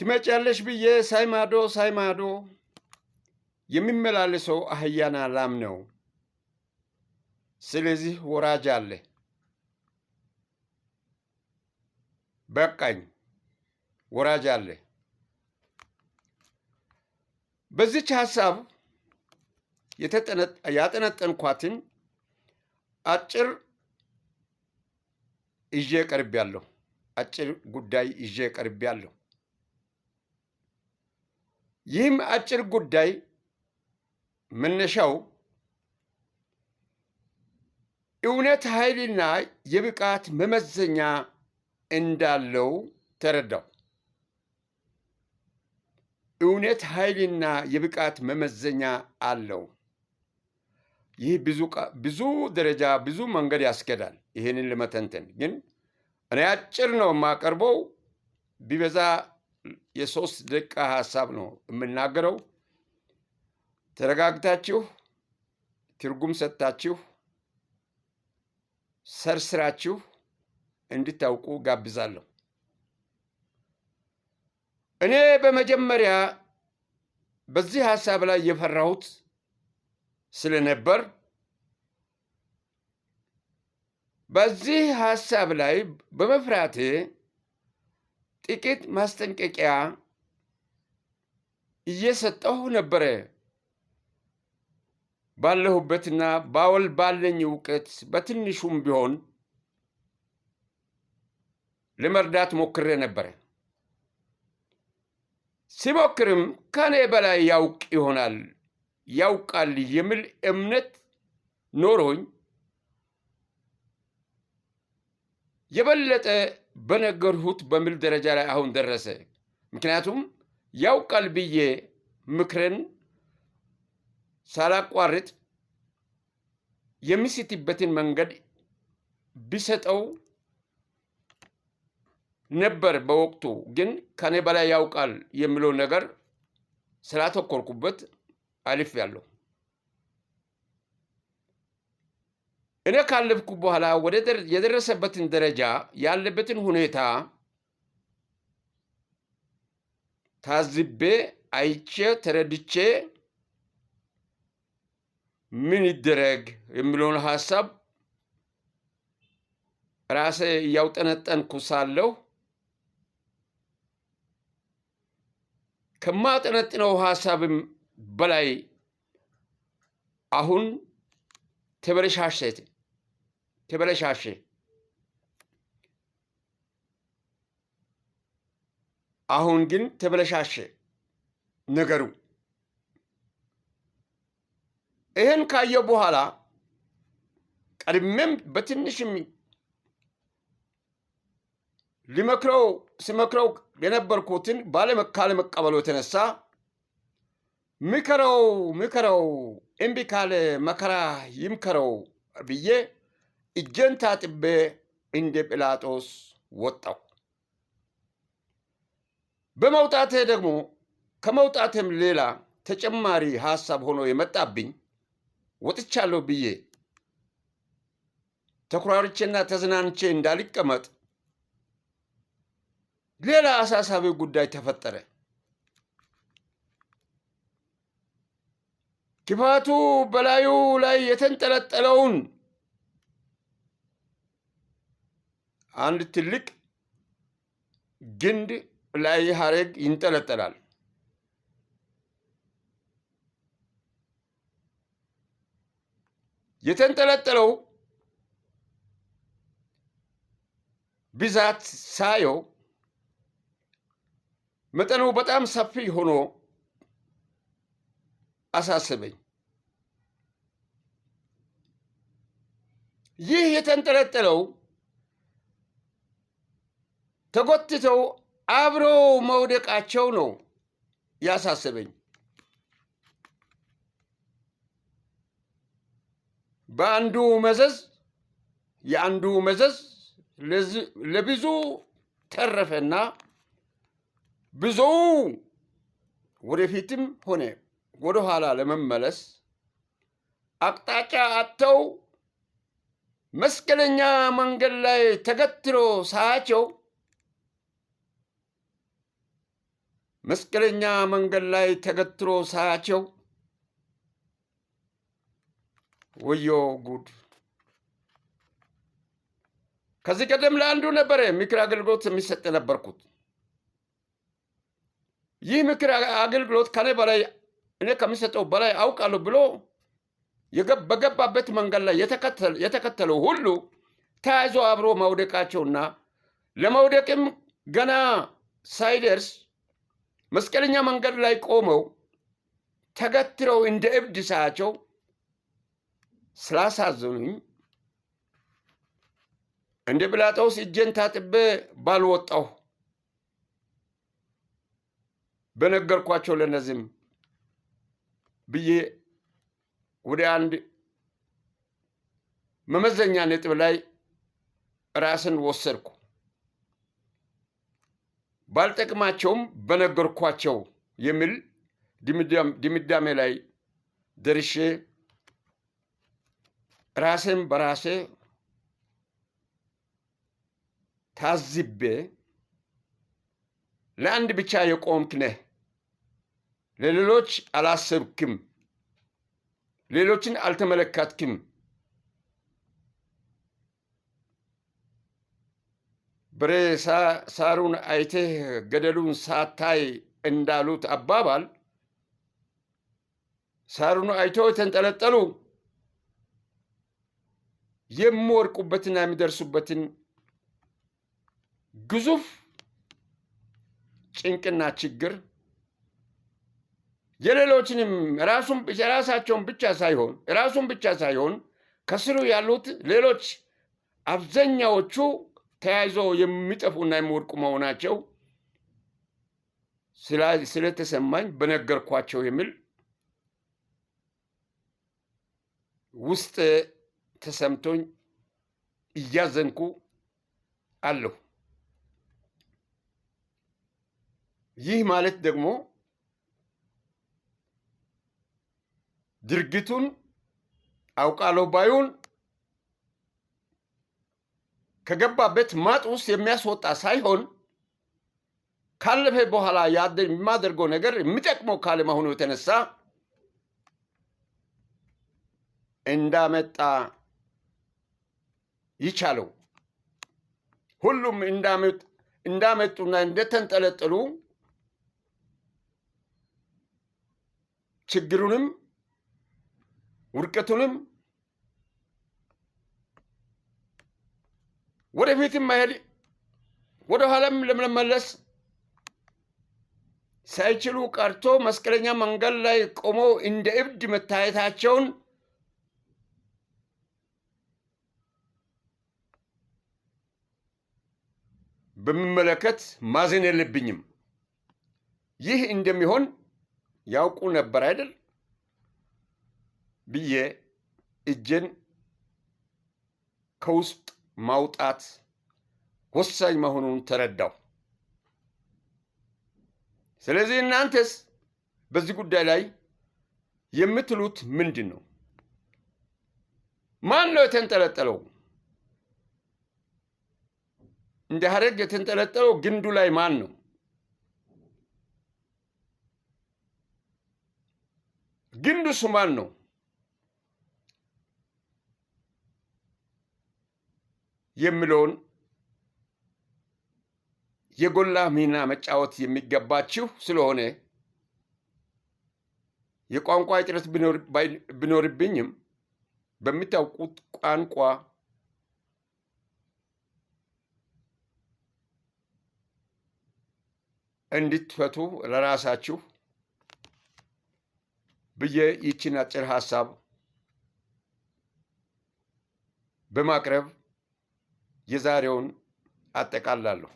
ትመጫለሽ ብዬ ሳይማዶ የሚመላለሰው አህያና ላም ነው። ስለዚህ ወራጅ አለ። በቃኝ፣ ወራጅ አለ። በዚች ሐሳብ ያጠነጠንኳትን አጭር ይዤ ቀርቤያለሁ። አጭር ጉዳይ ይዤ ቀርቤያለሁ። ይህም አጭር ጉዳይ መነሻው እውነት ኃይልና የብቃት መመዘኛ እንዳለው ተረዳው። እውነት ኃይልና የብቃት መመዘኛ አለው። ይህ ብዙ ደረጃ ብዙ መንገድ ያስኬዳል። ይህንን ለመተንተን ግን እኔ አጭር ነው የማቀርበው። ቢበዛ የ3 ደቂቃ ሐሳብ ነው የምናገረው። ተረጋግታችሁ ትርጉም ሰጥታችሁ ሰርስራችሁ እንድታውቁ ጋብዛለሁ። እኔ በመጀመሪያ በዚህ ሐሳብ ላይ የፈራሁት ስለነበር በዚህ ሐሳብ ላይ በመፍራቴ ጥቂት ማስጠንቀቂያ እየሰጠሁ ነበረ። ባለሁበትና ባለኝ እውቀት በትንሹም ቢሆን ለመርዳት ሞክሬ ነበረ። ሲሞክርም ከኔ በላይ ያውቃል የሚል እምነት ኖሮኝ የበለጠ በነገርሁት በሚል ደረጃ ላይ አሁን ደረሰ። ምክንያቱም ያውቃል ብዬ ምክርን ሳላቋርጥ የሚስትበትን መንገድ ቢሰጠው ነበር። በወቅቱ ግን ከኔ በላይ ያውቃል የሚለው ነገር ስላተኮርኩበት አልፌያለሁ። እኔ ካለፍኩ በኋላ የደረሰበትን ደረጃ ያለበትን ሁኔታ ታዝቤ አይቼ ተረድቼ ምን ይደረግ የሚለውን ሐሳብ ራሴ እያውጠነጠንኩ ሳለሁ ከማጠነጥነው ሐሳብም በላይ አሁን ተበለሻሸ። አሁን ግን ተበለሻሸ ነገሩ። ይህን ካየው በኋላ ቀድሜም በትንሽም ስመክረው የነበርኩትን ካለመቀበሉ የተነሳ ምከረው እምቢ ካለ መከራ ይምከረው ብዬ እጄን ታጥቤ እንደ ጲላጦስ ወጣሁ። በመውጣቴ ደግሞ ከመውጣቴም ሌላ ተጨማሪ ሐሳብ ሆኖ የመጣብኝ ወጥቻለሁ ብዬ ተኩራርቼና ተዝናንቼ እንዳልቀመጥ ሌላ አሳሳቢ ጉዳይ ተፈጠረ። ክፋቱ በላዩ ላይ የተንጠለጠለውን አንድ ትልቅ ግንድ ላይ ሐረግ ይንጠለጠላል። የተንጠለጠለው ብዛት ሳየው መጠኑ በጣም ሰፊ ሆኖ አሳሰበኝ። ይህ የተንጠለጠለው ተጎትተው አብረው መውደቃቸው ነው ያሳሰበኝ። የአንዱ መዘዝ ለብዙ ተረፈና ብዙ ወደፊትም ሆነ ወደ ኋላ ለመመለስ አቅጣጫ አጥተው መስቀለኛ መንገድ ላይ ተገትሮ ሳያቸው መስቀለኛ መንገድ ላይ ተገትሮ ሳያቸው ወዮ ጉድ! ከዚህ ቀደም ለአንዱ ነበረ ምክር አገልግሎት የሚሰጥ ነበርኩት። ይህ ምክር አገልግሎት ከኔ በላይ እኔ ከሚሰጠው በላይ አውቃለሁ ብሎ በገባበት መንገድ ላይ የተከተለው ሁሉ ተያይዞ አብሮ መውደቃቸውና ለመውደቅም ገና ሳይደርስ መስቀለኛ መንገድ ላይ ቆመው ተገትረው እንደ እብድ ሳያቸው ስላሳዘኑኝ እንደ ጲላጦስ እጄን ታጥቤ ባልወጣሁ በነገርኳቸው ለነዚህም ብዬ ወደ አንድ መመዘኛ ነጥብ ላይ ራስን ወሰድኩ። ባልጠቅማቸውም በነገርኳቸው የሚል ድምዳሜ ላይ ደርሼ ራሴን በራሴ ታዝቤ ለአንድ ብቻ የቆምክ ነህ፣ ለሌሎች አላሰብክም፣ ሌሎችን አልተመለከትክም፣ በሬ ሳሩን አይተህ ገደሉን ሳታይ እንዳሉት አባባል ሳሩን አይቶ የተንጠለጠሉ የሚወርቁበትና የሚደርሱበትን ግዙፍ ጭንቅና ችግር የሌሎችንም የራሳቸውን ብቻ ሳይሆን ከስሩ ያሉት ሌሎች አብዛኛዎቹ ተያይዞ የሚጠፉና የሚወድቁ መሆናቸው ስለተሰማኝ በነገርኳቸው የሚል ውስጥ ተሰምቶኝ እያዘንኩ አለሁ። ይህ ማለት ደግሞ ድርጊቱን አውቃለሁ ባዩን ከገባበት ማጥ ውስጥ የሚያስወጣ ሳይሆን ካለፈ በኋላ የማደርገው ነገር የሚጠቅመው ካለመሆኑ የተነሳ እንዳመጣ ይቻለው ሁሉም እንዳመጡና እንደተንጠለጠሉ ችግሩንም ውድቀቱንም ወደፊትም መሄድ ወደ ኋላም ለመመለስ ሳይችሉ ቀርቶ መስቀለኛ መንገድ ላይ ቆመው እንደ እብድ መታየታቸውን በሚመለከት ማዘን የለብኝም። ይህ እንደሚሆን ያውቁ ነበር አይደል ብዬ እጄን ከውስጥ ማውጣት ወሳኝ መሆኑን ተረዳው። ስለዚህ እናንተስ በዚህ ጉዳይ ላይ የምትሉት ምንድን ነው? ማን ነው የተንጠለጠለው? እንደ ሐረግ የተንጠለጠለው ግንዱ ላይ ማን ነው? ግንዱስ ማን ነው? የሚለውን የጎላ ሚና መጫወት የሚገባችሁ ስለሆነ የቋንቋ እጥረት ቢኖርብኝም በሚታውቁት ቋንቋ እንድትፈቱ ለራሳችሁ ብዬ ይችን አጭር ሀሳብ በማቅረብ የዛሬውን አጠቃላለሁ።